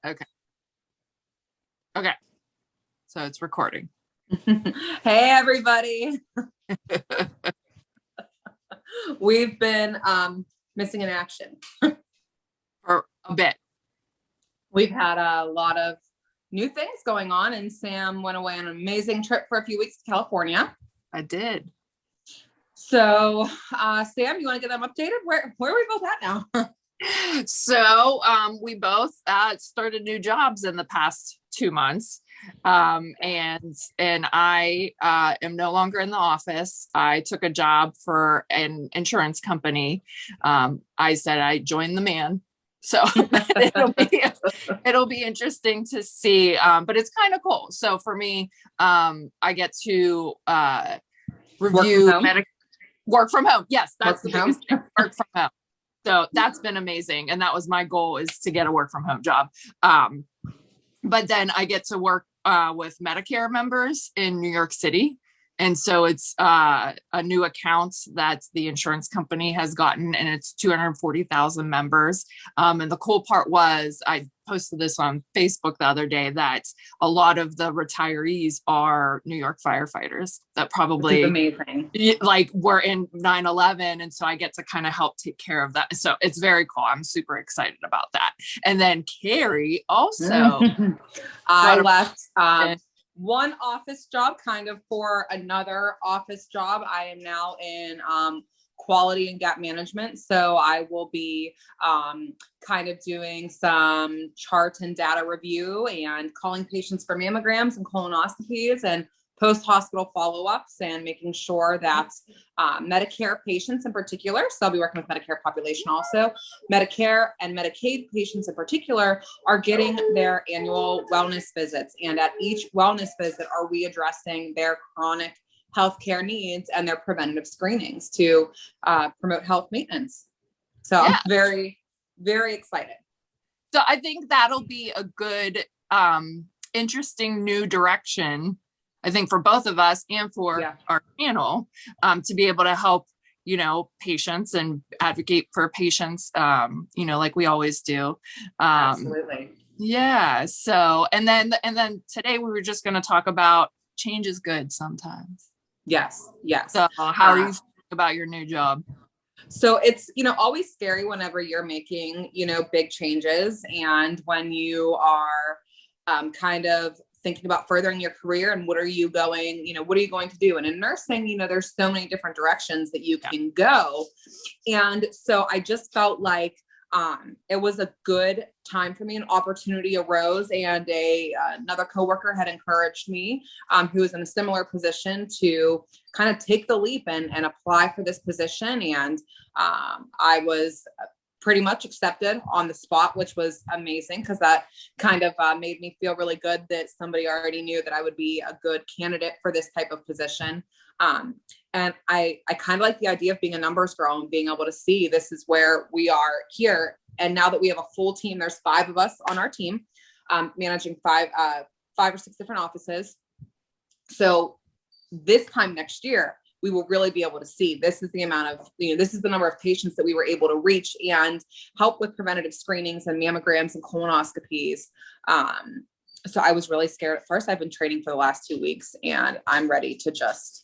Okay. Okay. So it's recording. Hey, everybody. We've been missing in action. For a bit. We've had a lot of new things going on, and Sam went away on an amazing trip for a few weeks to California. I did. So, Sam, you want to get them updated? Where are we both at now? So we both started new jobs in the past 2 months. And I am no longer in the office. I took a job for an insurance company. I said I joined the man. So it'll be interesting to see. But it's kind of cool. So for me, I get to review work from home. Yes, that's the biggest thing. Work from home. So that's been amazing. And that was my goal, is to get a work from home job. But then I get to work with Medicare members in New York City. And so it's a new account that the insurance company has gotten, and it's 240,000 members. And the cool part was, I posted this on Facebook the other day, that a lot of the retirees are New York firefighters that probably amazing, like were in 9/11. And so I get to kind of help take care of that. So it's very cool. I'm super excited about that. And then Karie also, I left one office job kind of for another office job. I am now in quality and gap management. So I will be kind of doing some chart and data review and calling patients for mammograms and colonoscopies and post-hospital follow-ups, and making sure that Medicare patients in particular, so I'll be working with Medicare population also, Medicare and Medicaid patients in particular are getting their annual wellness visits. And at each wellness visit, are we addressing their chronic healthcare needs and their preventative screenings to promote health maintenance. So yeah. I'm very, very excited. So I think that'll be a good, interesting new direction, I think, for both of us and for our panel, to be able to help, patients and advocate for patients, like we always do. Absolutely. Yeah. So, and then today we were just going to talk about change is good sometimes. Yes. So how are you feeling about your new job? So it's, always scary whenever you're making, big changes, and when you are kind of thinking about furthering your career and what are you going to do? And in nursing, there's so many different directions that you can go. And so I just felt like it was a good time for me. An opportunity arose, and another coworker had encouraged me, who was in a similar position, to kind of take the leap and apply for this position. And I was pretty much accepted on the spot, which was amazing, because that kind of made me feel really good that somebody already knew that I would be a good candidate for this type of position. And I kind of like the idea of being a numbers girl and being able to see this is where we are here. And now that we have a full team, there's 5 of us on our team, managing 5 or 6 different offices. So this time next year, we will really be able to see this is the amount of, this is the number of patients that we were able to reach and help with preventative screenings and mammograms and colonoscopies. So I was really scared at first. I've been training for the last 2 weeks, and I'm ready to just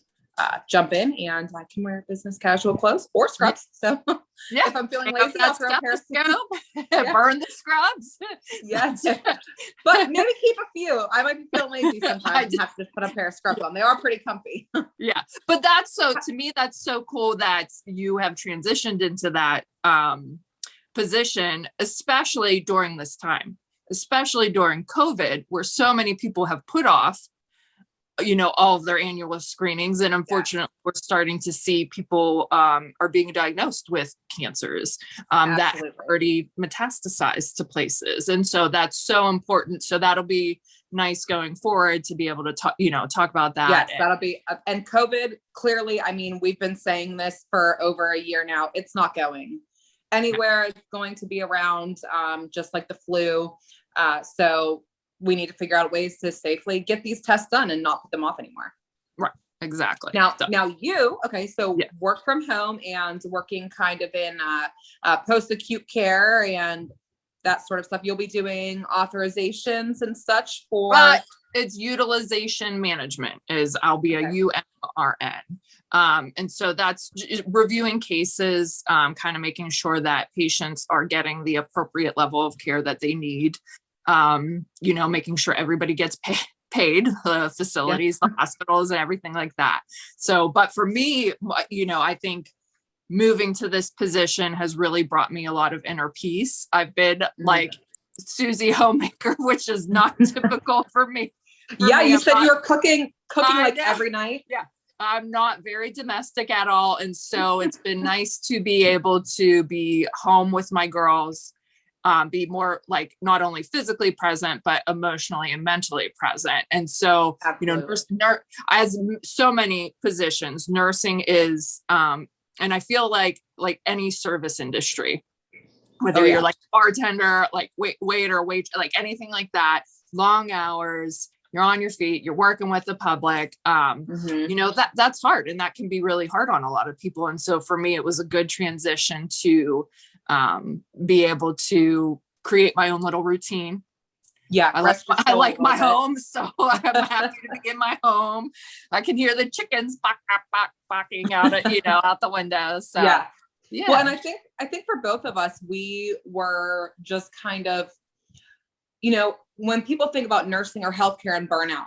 jump in, and I can wear business casual clothes or scrubs. So if I'm feeling lazy, I'll throw a pair of scrubs. Burn the scrubs. Yes. But maybe keep a few. I might be feeling lazy sometimes and have to just put a pair of scrubs on. They are pretty comfy. Yeah. But to me, that's so cool that you have transitioned into that position, especially during this time, especially during COVID, where so many people have put off all of their annual screenings. And unfortunately, we're starting to see people are being diagnosed with cancers that have already metastasized to places. And so that's so important. So that'll be nice going forward to be able to talk about that. Yes, that'll be, and COVID, clearly, we've been saying this for over a year now. It's not going anywhere. It's going to be around, just like the flu. So we need to figure out ways to safely get these tests done and not put them off anymore. Right. Exactly. Now you, work from home and working kind of in post-acute care and that sort of stuff. You'll be doing authorizations and such for. It's utilization management. I'll be a UMRN. And so that's reviewing cases, kind of making sure that patients are getting the appropriate level of care that they need. Making sure everybody gets paid, the facilities, the hospitals, and everything like that. So, but for me, I think moving to this position has really brought me a lot of inner peace. I've been like Susie homemaker, which is not typical for me. You said you were cooking like every night. Yeah. I'm not very domestic at all. And so it's been nice to be able to be home with my girls, be more like not only physically present, but emotionally and mentally present. And so, as so many physicians, nursing is, and I feel like any service industry, whether you're like bartender, like waiter, like anything like that, long hours, you're on your feet, you're working with the public, that's hard. And that can be really hard on a lot of people. And so for me, it was a good transition to be able to create my own little routine. Yeah. I like my home. So I'm happy to be in my home. I can hear the chickens barking out out the window. So yeah. Well, and I think for both of us, we were just kind of, when people think about nursing or healthcare and burnout,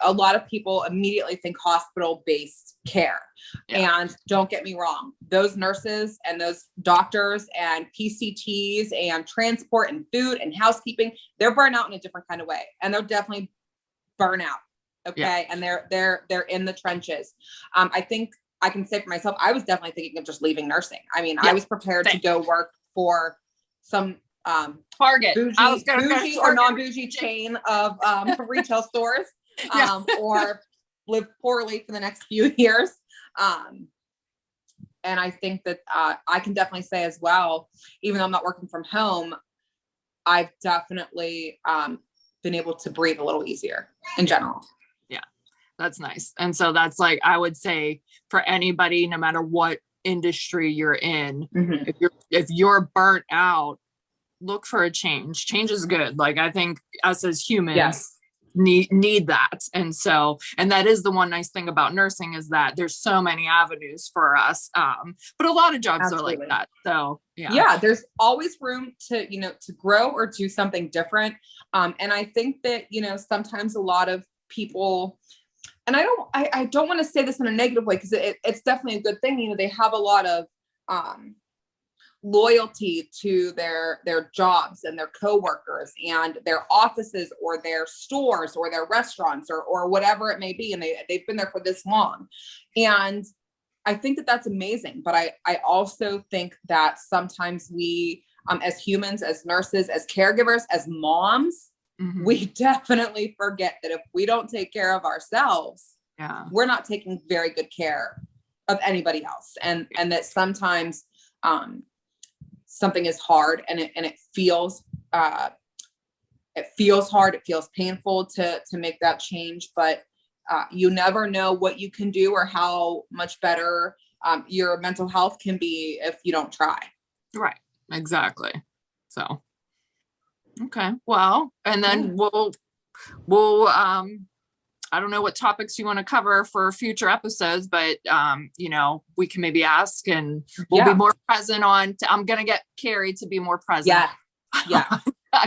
a lot of people immediately think hospital-based care. Yeah. And don't get me wrong, those nurses and those doctors and PCTs and transport and food and housekeeping, they're burnt out in a different kind of way. And they're definitely burnout. Okay. Yeah. And they're in the trenches. I think I can say for myself, I was definitely thinking of just leaving nursing. I mean, I was prepared to go work for some Target, bougie or non-bougie chain of retail stores, or live poorly for the next few years. And I think that I can definitely say as well, even though I'm not working from home, I've definitely been able to breathe a little easier in general. Yeah, that's nice. And so that's like, I would say for anybody, no matter what industry you're in, if you're burnt out, look for a change. Change is good. Like, I think us as humans need that. And so, and that is the one nice thing about nursing, is that there's so many avenues for us. But a lot of jobs are like that. So yeah, there's always room to, to grow or do something different. And I think that, sometimes a lot of people, and I don't want to say this in a negative way, because it's definitely a good thing. They have a lot of, loyalty to their jobs and their coworkers and their offices or their stores or their restaurants or whatever it may be. And they've been there for this long. And I think that that's amazing. But I also think that sometimes we, as humans, as nurses, as caregivers, as moms, we definitely forget that if we don't take care of ourselves, we're not taking very good care of anybody else. And that sometimes, something is hard and it feels hard. It feels painful to make that change, but you never know what you can do or how much better your mental health can be if you don't try. Right. Exactly. So, okay. Well, and then we'll I don't know what topics you want to cover for future episodes, but, we can maybe ask and we'll be more present on, I'm going to get Karie to be more present. Yeah.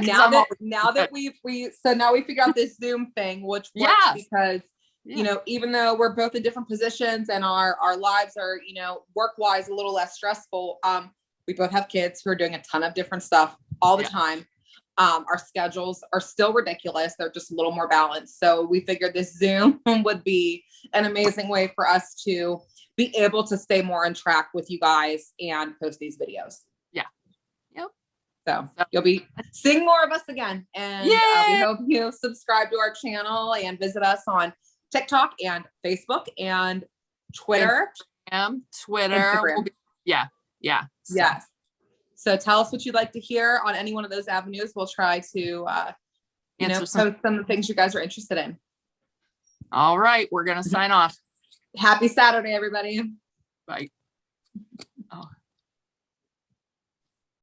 now that we figure out this Zoom thing, which works because, even though we're both in different positions and our lives are, work-wise a little less stressful, we both have kids who are doing a ton of different stuff all the time. Our schedules are still ridiculous. They're just a little more balanced. So we figured this Zoom would be an amazing way for us to be able to stay more on track with you guys and post these videos. Yeah. Yep. So you'll be seeing more of us again. And we hope you subscribe to our channel and visit us on TikTok and Facebook and Twitter. Instagram. Yeah. Yes. So tell us what you'd like to hear on any one of those avenues. We'll try to, post some of the things you guys are interested in. All right. We're going to sign off. Happy Saturday, everybody. Bye. Oh.